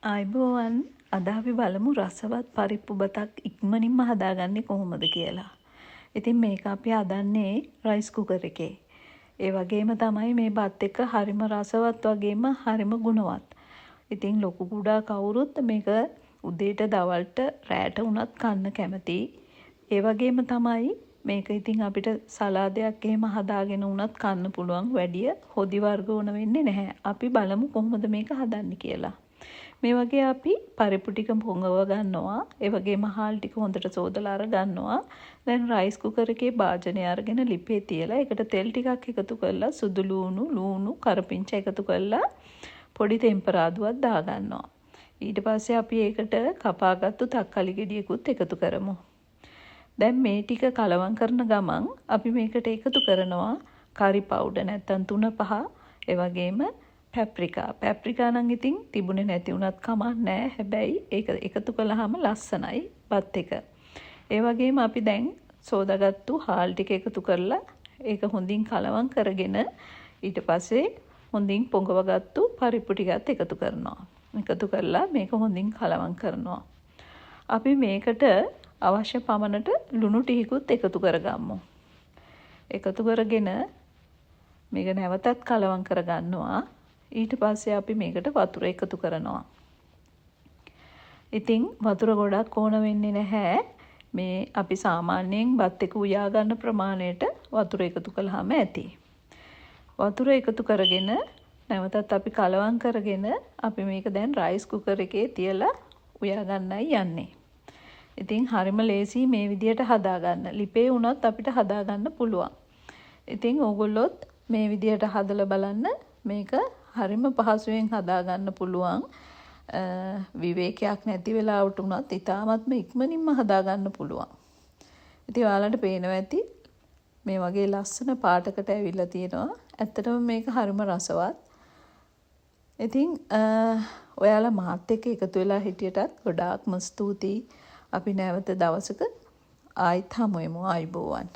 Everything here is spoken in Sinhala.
ආයිබෝවන් අද අපි බලමු රසවත් පරිප්පු බතක් ඉක්මනින්ම හදාගන්නේ කොහොමද කියලා. ඉතින් මේක අපි හදන්නේ රයිස් කුකර් එකේ. ඒ වගේම තමයි මේ බත් එක හරිම රසවත් වගේම හරිම ගුණවත්. ඉතින් ලොකු කුඩා කවුරුත් මේක උදේට දවල්ට රෑට උනත් කන්න කැමතියි. ඒ වගේම තමයි මේක ඉතින් අපිට සලාදයක් එහෙම හදාගෙන උනත් කන්න පුළුවන්. වැඩිය හොදි වර්ග ඕන වෙන්නේ නැහැ. අපි බලමු කොහොමද මේක හදන්නේ කියලා. මේ වගේ අපි පරිප්පු ටික පොඟව ගන්නවා. ඒ වගේම හාල් ටික හොඳට සෝදලා අර ගන්නවා. දැන් රයිස් කුකර් එකේ භාජනය අරගෙන ලිපේ තියලා ඒකට තෙල් ටිකක් එකතු කරලා සුදු ලූණු කරපිංච එකතු කරලා පොඩි තෙම්පරාදුවක් දා ගන්නවා. ඊට පස්සේ අපි ඒකට කපාගත්තු තක්කාලි ගෙඩියකුත් එකතු කරමු. දැන් මේ ටික කලවම් කරන ගමන් අපි මේකට එකතු කරනවා curry powder නැත්තම් 3-5 ඒ වගේම පැප්‍රිකා නම් ඉතින් තිබුණේ නැති වුණත් කමක් නැහැ. හැබැයි ඒක එකතු කළාම ලස්සනයි බත් එක. ඒ වගේම අපි දැන් සෝදාගත්තු හාල් ටික එකතු කරලා ඒක හොඳින් කලවම් කරගෙන ඊට පස්සේ හොඳින් පොඟවගත්තු පරිප්පු ටිකත් එකතු කරනවා. එකතු කරලා මේක හොඳින් කලවම් කරනවා. අපි මේකට අවශ්‍ය පමණට ලුණු ටිකකුත් එකතු කරගමු. එකතු කරගෙන මේක නැවතත් කලවම් කරගන්නවා. ඊට පස්සේ අපි මේකට වතුර එකතු කරනවා. ඉතින් වතුර ගොඩක් ඕන වෙන්නේ නැහැ. මේ අපි සාමාන්‍යයෙන් බත් එක උයා ගන්න ප්‍රමාණයට වතුර එකතු කළාම ඇති. වතුර එකතු කරගෙන නැවතත් අපි කලවම් කරගෙන අපි මේක දැන් රයිස් කුකර් එකේ තියලා උයා ගන්නයි යන්නේ. ඉතින් හරිම ලේසි මේ විදියට හදාගන්න. ලිපේ වුණත් අපිට හදාගන්න පුළුවන්. ඉතින් ඕගොල්ලොත් මේ විදියට හදලා බලන්න. මේක හරිම පහසුවෙන් හදාගන්න පුළුවන්. විවේකයක් නැති වෙලාවට උනත් ඉතාමත්ම ඉක්මනින්ම හදාගන්න පුළුවන්. ඉතින් ඔයාලට පේනවා ඇති මේ වගේ ලස්සන පාටකට ඇවිල්ලා තියෙනවා. ඇත්තටම මේක හරිම රසවත්. ඉතින් ඔයාලා මාත් එක්ක එකතු වෙලා හිටියටත් ගොඩාක්ම ස්තුතියි. අපි නැවත දවසක ආයිත් හමු වෙමු. ආයිබෝවන්.